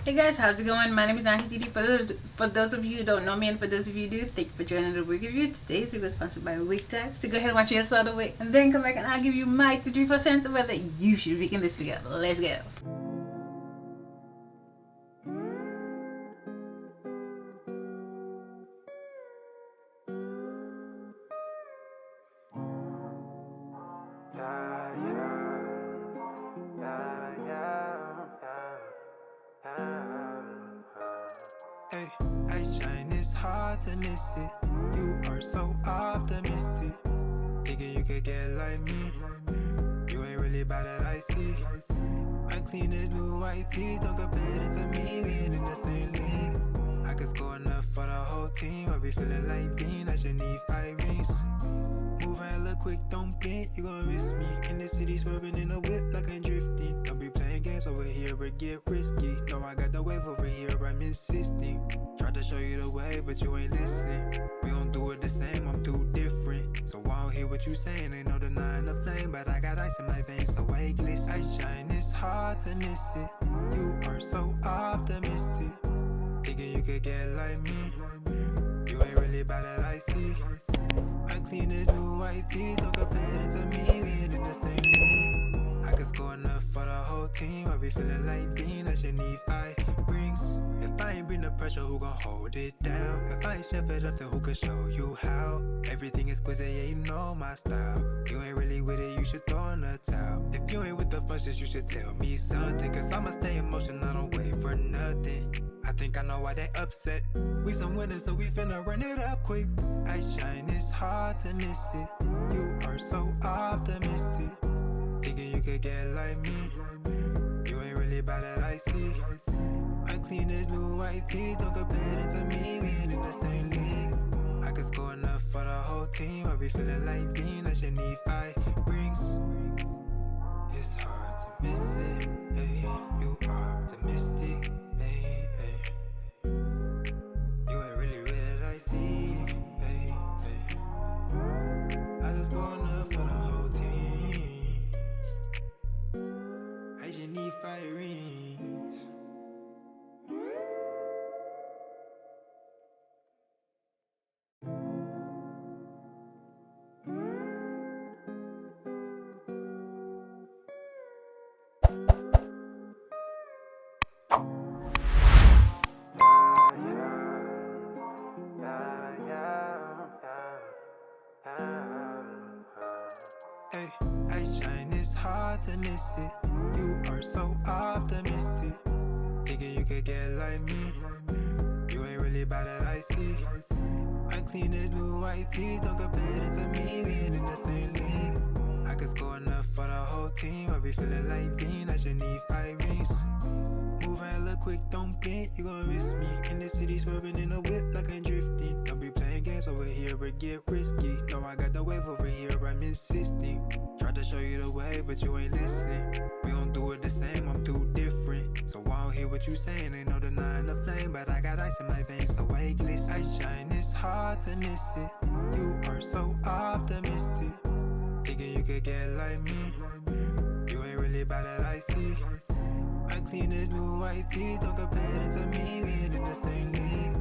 Hey guys, how's it going? My name is Auntie TD. For those of you who don't know me and for those of you who do, thank you for joining the wig review. Today's video is sponsored by Wigtypes. So go ahead and watch your side of the wig and then come back and I'll give you my 3% of whether you should be in this video. Let's go. Hey, I shine, it's hard to miss it. You are so optimistic. Thinking you could get like me. You ain't really bad that I see. I clean as new white teeth, don't compare it to me. We ain't in the same league. I could score enough for the whole team. I be feeling like Dean, I should need 5 rings. Move hella quick, don't blink, you gon' miss me. In the city, swerving in the whip like I'm drifting. Don't be playing games over here, but get risky. No, I got the wave over here, I'm insisting. Tried to show you the way, but you ain't listening. We don't do it the same, I'm too different. So I don't hear what you saying, ain't no denying the flame. But I got ice in my veins, so I glisten. I shine, it's hard to miss it. You are so optimistic. Thinking you could get like me. You ain't really bad that I see. I clean as new white teeth, don't compare it to me. We ain't in the same league. I could score enough for the whole team. I be feeling like Dean, I should need 5 rings. If I ain't bring the pressure, who gon' hold it down? If I ain't chef it up, then who could show you how? Everything exquisite, yeah, you know my style. You ain't really with it, you should throw in the towel. If you ain't with the functions, you should tell me something. Cause I'ma stay in motion, I don't wait for nothing. I think I know why they upset. We some winners, so we finna run it up quick. I shine, it's hard to miss it. You are so optimistic. Thinking you could get like me. You ain't really bad that I see. I clean as new white teeth, don't compare it to me. We ain't in the same league. I could score enough for the whole team. I be feeling like Dean, I should need 5 rings. It's hard to miss it. Ay, you are optimistic. Ay, ay. You ain't really with it, I see. Ay, ay. I could score enough for the whole team. I just need 5 rings. Hey, I shine, it's hard to miss it. You are so optimistic. Thinking you could get like me. You ain't really bad that I see. I clean as new white teeth, don't compare it to me. We ain't in the same league. I could score enough for the whole team. I be feeling like Dean, I should need 5 rings. Move hella quick, don't blink, you gon' miss me. In the city, swerving in the whip like I'm drifting. Don't be playing games over here, but get risky. No, I got the wave over here, I'm insisting. Tried to show you the way, but you ain't listening. We don't do it the same, I'm too different. So I don't hear what you saying, ain't no denying the flame. But I got ice in my veins, so I glisten. I shine, it's hard to miss it. You are so optimistic. Thinking you could get like me. You ain't really bad that I see. I clean as new white teeth, don't compare it to me. We ain't in the same league.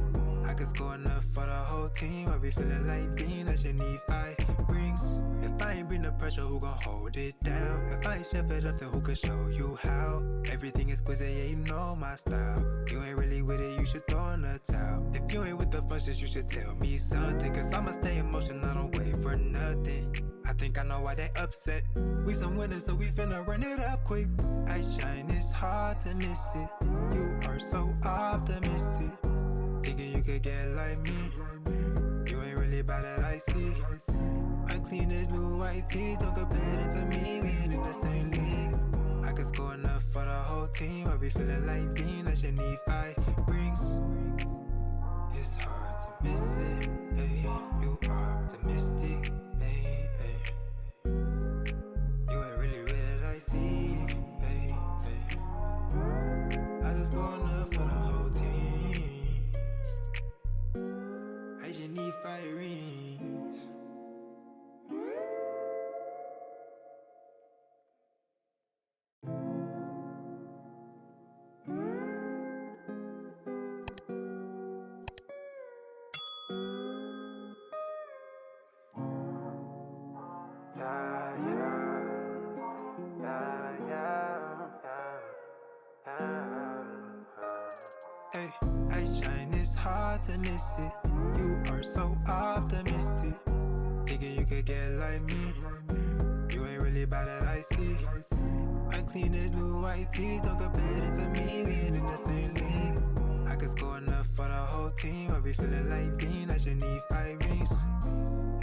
I could score enough for the whole team. I be feeling like Dean, I should need 5 rings. If I ain't bring the pressure, who gon' hold it down? If I ain't chef it up, then who could show you how? Everything exquisite, yeah, you know my style. You ain't really with it, you should throw in the towel. If you ain't with the functions, you should tell me something. Cause I'ma stay in motion, I don't wait for nothing. I think I know why they upset. We some winners, so we finna run it up quick. I shine, it's hard to miss it. You are so optimistic. Thinking you could get like me. You ain't really bad that I see. I clean as new white teeth, don't compare it to me. We ain't in the same league. I could score enough for the whole team. I be feeling like Dean, I should need 5 rings. It's hard to miss it. Ay, you are optimistic. Ay, ay. You ain't really with it, I see. Ay, ay. I could score enough for the whole team. I just need 5 rings. Hey, I shine, it's hard to miss it. You are so optimistic. Thinking you could get like me. You ain't really bad at I see. I clean as new white teeth, don't compare it to me. We ain't in the same league. I could score enough for the whole team. I be feeling like Dean, I should need 5 rings.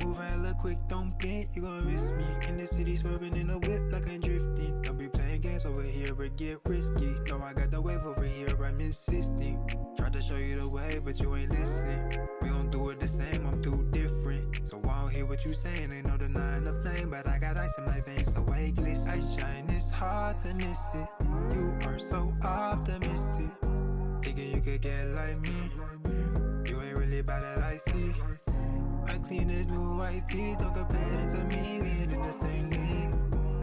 Moving hella quick, don't blink, you gon' miss me. In the city, swerving in the whip like I'm drifting. Don't be playing games over here, but get risky. No, I got the wave over here, I'm insisting. Tried to show you the way, but you ain't listening. We don't do it the same, I'm too different. So I don't hear what you saying, ain't no denying the flame. But I got ice in my veins, so wait, listen. I shine, it's hard to miss it. You are so optimistic. Thinking you could get like me. You ain't really bad at I see. I clean as new white teeth, don't compare it to me. We ain't in the same league.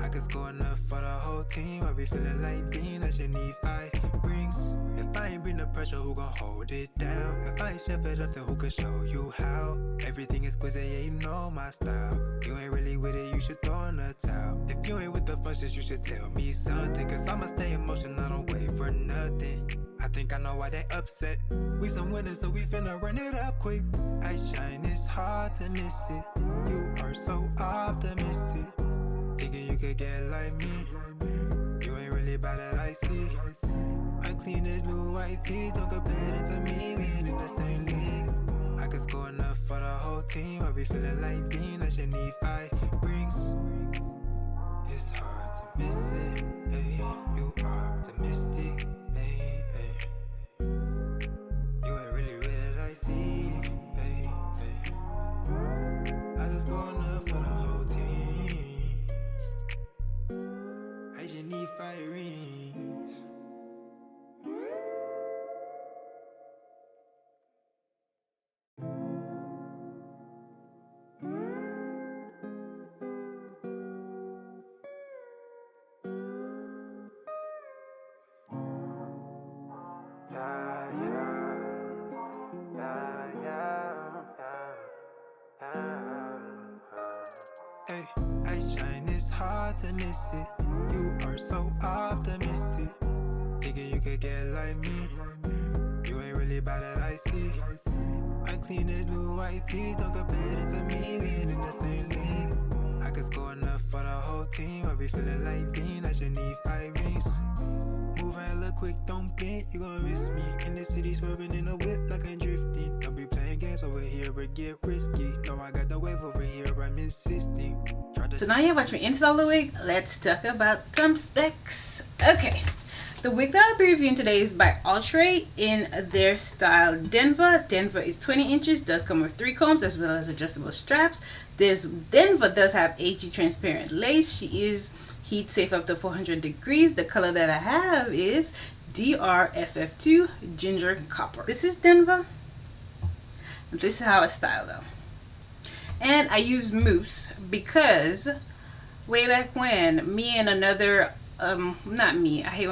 I could score enough for the whole team. I be feeling like Dean, I should need 5 rings. If I ain't bring the pressure, who gon' hold it down? If I ain't chef it up, then who can show you how? Everything is exquisite, yeah, you know my style. You ain't really with it, you should throw in a towel. If you ain't with the functions, you should tell me something. Cause I'ma stay emotional, I don't wait for nothing. I think I know why they upset. We some winners, so we finna run it up quick. I shine, it's hard to miss it. You are so optimistic. Thinking you could get like me. You ain't really bad at I see. I clean as new white teeth, don't compare it to me. We ain't in the same league. I could score enough for the whole team. I be feeling like Dean, I should need 5 rings. It's hard to miss it, ayy. You optimistic, ayy, ayy. You ain't really with it, I see, ayy, ayy. I could score enough for the whole team. I should need 5 rings. Hey, I shine, it's hard to miss it. You are so optimistic. Thinking you could get like me. You ain't really bad at I see. I clean as new white teeth, don't compare it to me. We ain't in the same league. I could score enough for the whole team. I be feeling like Dean, I should need 5 rings. Moving hella quick, don't blink, you gon' miss me. In the city, swerving in the whip like I'm drifting. Don't be playing games over here, but get risky. No, I got the wave over here, I'm insisting. So now you watch me install the wig. Let's talk about some specs. Okay, the wig that I'll be reviewing today is by Outre in their style Denver. Denver is 20 inches, does come with 3 combs as well as adjustable straps. Denver does have HG transparent lace. She is heat safe up to 400 degrees. The color that I have is DRFF2 Ginger Copper. This is Denver. This is how it's styled though. And I use mousse because way back when me and another not me, I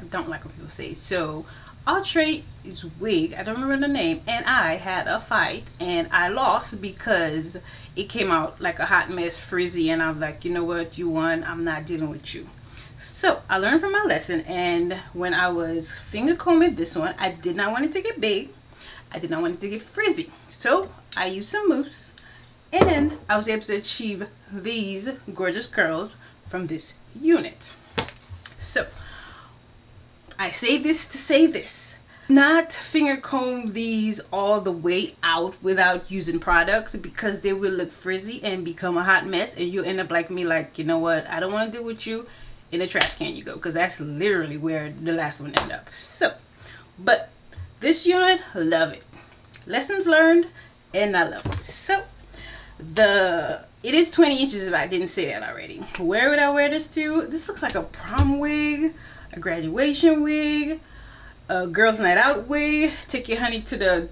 don't like when people say so, Outre's wig, I don't remember the name, and I had a fight and I lost because it came out like a hot mess, frizzy, and I'm like, you know what, you won, I'm not dealing with you. So I learned from my lesson, and when I was finger combing this one, I did not want it to get big, I did not want it to get frizzy, so I used some mousse and I was able to achieve these gorgeous curls from this unit. So I say this to say this: not finger comb these all the way out without using products, because they will look frizzy and become a hot mess, and you end up like me, like, you know what, I don't want to deal with you, in the trash can you go, because that's literally where the last one ended up. So, but this unit, love it. Lessons learned, and I love it. So it is 20 inches if I didn't say that already. Where would I wear this to? This looks like a prom wig, a graduation wig, a girls night out wig, take your honey to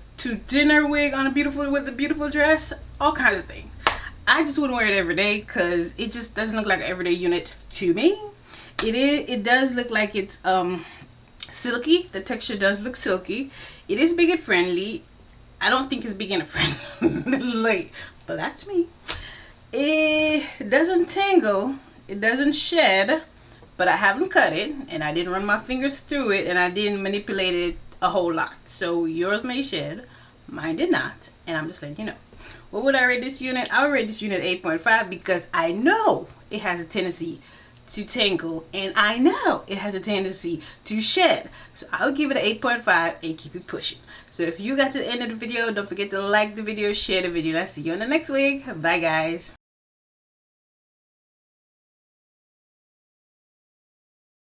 dinner wig on with a beautiful dress, all kinds of things. I just wouldn't wear it every day because it just doesn't look like an everyday unit to me. It does look like it's silky. The texture does look silky. It is big and friendly. I don't think it's beginner friendly, but that's me. It doesn't tangle, it doesn't shed, but I haven't cut it, and I didn't run my fingers through it, and I didn't manipulate it a whole lot. So yours may shed, mine did not, and I'm just letting you know. What would I rate this unit? I would rate this unit 8.5 because I know it has a tendency to tangle, and I know it has a tendency to shed. So I'll give it an 8.5 and keep it pushing. So if you got to the end of the video, don't forget to like the video, share the video, and I'll see you on the next wig. Bye guys.